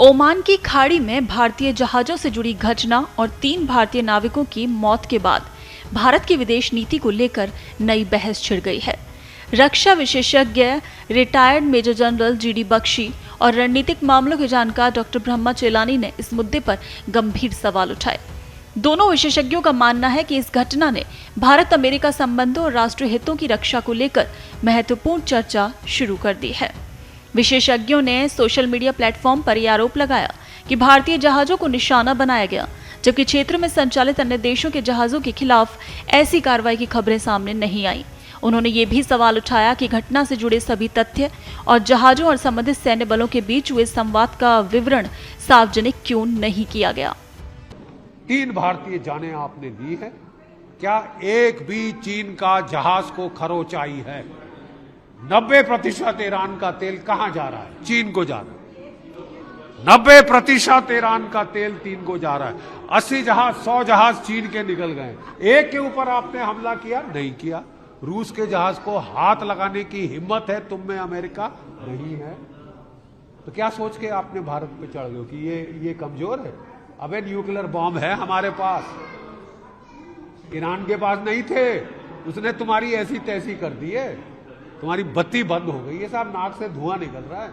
Oman की खाड़ी में भारतीय जहाजों से जुड़ी घटना और 3 भारतीय नाविकों की मौत के बाद भारत की विदेश नीति को लेकर नई बहस छिड़ गई है। रक्षा विशेषज्ञ retired major general GD Bakshi और रणनीतिक मामलों के जानकार डॉक्टर ब्रह्मा चेलानी ने इस मुद्दे पर गंभीर सवाल उठाए। दोनों विशेषज्ञों का मानना है कि इस घटना ने भारत अमेरिका संबंधों और राष्ट्रीय हितों की रक्षा को लेकर महत्वपूर्ण चर्चा शुरू कर दी है। विशेषज्ञों ने सोशल मीडिया प्लेटफॉर्म पर यह आरोप लगाया कि भारतीय जहाजों को निशाना बनाया गया, जबकि क्षेत्र में संचालित अन्य देशों के जहाजों के खिलाफ ऐसी कार्रवाई की खबरें सामने नहीं आई। उन्होंने ये भी सवाल उठाया कि घटना से जुड़े सभी तथ्य और जहाजों और संबंधित सैन्य बलों के बीच हुए संवाद का विवरण सार्वजनिक क्यों नहीं किया गया। 3 भारतीय जानें आपने ली है, क्या एक भी चीन का जहाज को खरोच आई है? 90% ईरान का तेल कहां जा रहा है? चीन को जा रहा है। 90% ईरान का तेल चीन को जा रहा है। 80 जहाज 100 जहाज चीन के निकल गए। एक के ऊपर आपने हमला किया? नहीं किया। रूस के जहाज को हाथ लगाने की हिम्मत है तुम में? अमेरिका नहीं है। तो क्या सोच के आपने भारत पे चढ़ गए कि ये कमजोर है? अबे न्यूक्लियर बॉम्ब है हमारे पास, ईरान के पास नहीं थे। उसने तुम्हारी ऐसी तैसी कर दी है, तुम्हारी बत्ती बंद हो गई है साहब, नाक से धुआं निकल रहा है,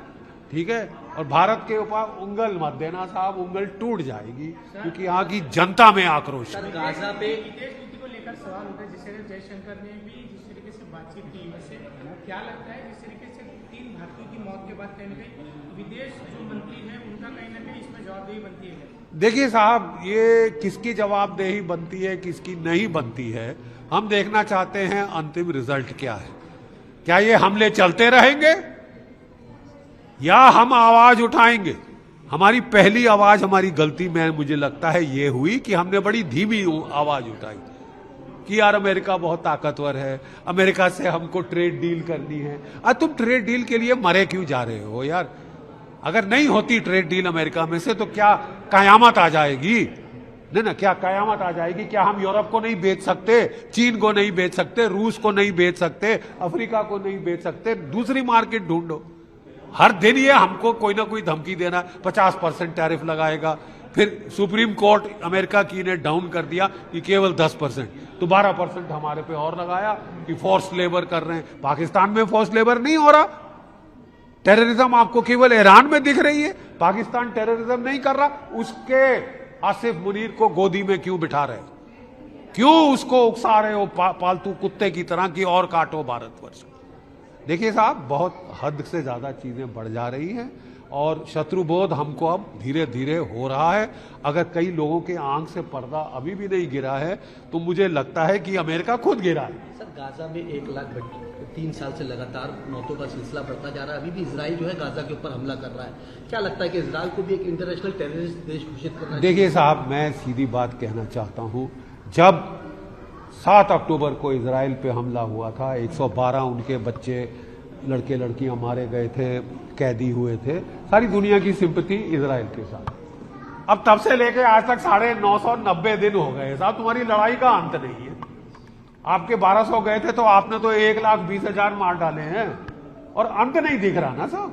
ठीक है। और भारत के ऊपर उंगल मत देना साहब, उंगल टूट जाएगी, क्योंकि यहाँ की जनता में आक्रोश है। गाजा पे विदेश नीति को लेकर सवाल उठा, जिस तरह जयशंकर ने भी जिस तरीके से बातचीत की, वैसे क्या लगता है जिस तरीके से 3 भारतीयों की मौत के बाद कहीं ना कहीं विदेश जो मंत्री है उनका कहीं ना कहीं इसमें जवाबदेही बनती है? देखिए साहब, ये किसकी जवाबदेही बनती है किसकी नहीं बनती है, हम देखना चाहते हैं अंतिम रिजल्ट क्या है। क्या ये हमले चलते रहेंगे या हम आवाज उठाएंगे? हमारी पहली आवाज, हमारी गलती में मुझे लगता है ये हुई कि हमने बड़ी धीमी आवाज उठाई कि यार अमेरिका बहुत ताकतवर है, अमेरिका से हमको ट्रेड डील करनी है। तुम ट्रेड डील के लिए मरे क्यों जा रहे हो यार? अगर नहीं होती ट्रेड डील अमेरिका में से तो क्या कयामत आ जाएगी? नहीं ना, क्या कयामत आ जाएगी? क्या हम यूरोप को नहीं बेच सकते, चीन को नहीं बेच सकते, रूस को नहीं बेच सकते, अफ्रीका को नहीं बेच सकते? दूसरी मार्केट ढूंढो। हर दिन ये हमको कोई ना कोई धमकी देना, 50% टैरिफ लगाएगा, फिर सुप्रीम कोर्ट अमेरिका की ने डाउन कर दिया कि केवल 10%, तो 12% हमारे पे और लगाया कि फोर्स लेबर कर रहे हैं। पाकिस्तान में फोर्स लेबर नहीं हो रहा। टेररिज्म आपको केवल ईरान में दिख रही है, पाकिस्तान टेररिज्म नहीं कर रहा। उसके आसिफ मुनीर को गोदी में क्यों बिठा रहे? क्यों उसको उकसा रहे हो पालतू कुत्ते की तरह की और काटो भारतवर्ष? देखिए साहब, बहुत हद से ज्यादा चीजें बढ़ जा रही हैं और शत्रुबोध हमको अब धीरे धीरे हो रहा है। अगर कई लोगों के आंख से पर्दा अभी भी नहीं गिरा है तो मुझे लगता है कि अमेरिका खुद गिरा है। सर, गाजा में 1 लाख 3 साल से लगातार मौतों का सिलसिला बढ़ता जा रहा है। अभी भी इजराइल जो है गाजा के ऊपर हमला कर रहा है। क्या लगता है कि इजराइल को भी एक इंटरनेशनल टेररिस्ट देश घोषित करना चाहिए? देखिए साहब, मैं सीधी बात कहना चाहता हूं, जब 7 अक्टूबर को इजराइल पे हमला हुआ था, 112 उनके बच्चे, लड़के लड़कियां मारे गए थे, कैदी हुए थे, सारी दुनिया की सिंपैथी इजराइल के साथ। अब तब से लेकर आज तक 990 दिन हो गए साहब, तुम्हारी लड़ाई का अंत नहीं है। आपके 1200 गए थे तो आपने तो 1,20,000 मार डाले हैं और अंत नहीं दिख रहा ना साहब।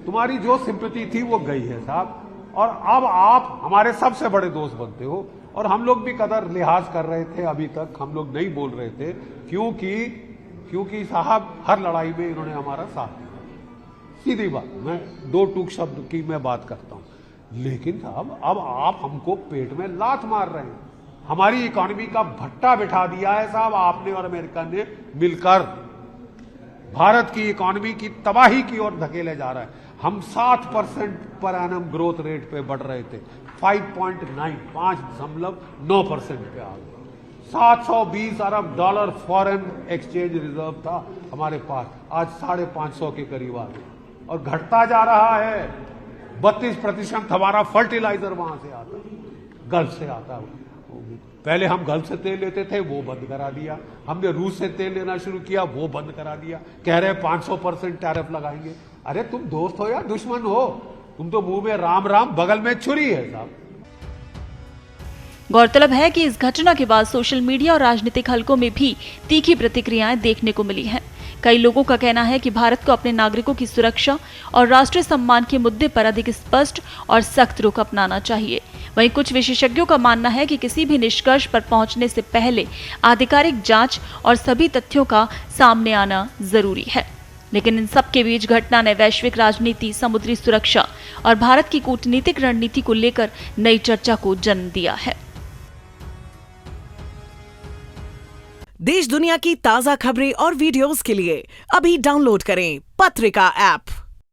तुम्हारी जो सिंपैथी थी वो गई है साहब, और अब आप हमारे सबसे बड़े दोस्त बनते हो। और हम लोग भी कदर लिहाज कर रहे थे, अभी तक हम लोग नहीं बोल रहे थे, क्योंकि साहब हर लड़ाई में इन्होंने हमारा साथ दिया। सीधी बात, मैं 2 टूक शब्द की मैं बात करता हूं। लेकिन साहब अब आप हमको पेट में लात मार रहे हैं। हमारी इकोनॉमी का भट्टा बिठा दिया है साहब आपने और अमेरिका ने मिलकर। भारत की इकोनॉमी की तबाही की ओर धकेले जा रहा है। हम 7% पर एनम ग्रोथ रेट पे बढ़ रहे थे, 5.9% पे आ गए। 720 अरब डॉलर फॉरेन एक्सचेंज रिजर्व था हमारे पास, आज 550 के करीब आ गए और घटता जा रहा है। 32% हमारा फर्टिलाइजर वहां से आता, गल्फ से आता है। पहले हम गल्फ से तेल लेते थे, वो बंद करा दिया। हमने रूस से तेल लेना शुरू किया, वो बंद करा दिया। कह रहे 500% टैरिफ लगाएंगे। अरे तुम दोस्त हो या दुश्मन हो? तुम तो मुंह में राम राम, बगल में छुरी है साहब। गौरतलब है कि इस घटना के बाद सोशल मीडिया और राजनीतिक हलकों में भी तीखी प्रतिक्रियाएं देखने को मिली हैं। कई लोगों का कहना है कि भारत को अपने नागरिकों की सुरक्षा और राष्ट्रीय सम्मान के मुद्दे पर अधिक स्पष्ट और सख्त रुख अपनाना चाहिए। वहीं कुछ विशेषज्ञों का मानना है कि किसी भी निष्कर्ष पर पहुंचने से पहले आधिकारिक जांच और सभी तथ्यों का सामने आना जरूरी है। लेकिन इन सब के बीच घटना ने वैश्विक राजनीति, समुद्री सुरक्षा और भारत की कूटनीतिक रणनीति को लेकर नई चर्चा को जन्म दिया है। देश दुनिया की ताजा खबरें और वीडियोस के लिए अभी डाउनलोड करें पत्रिका ऐप।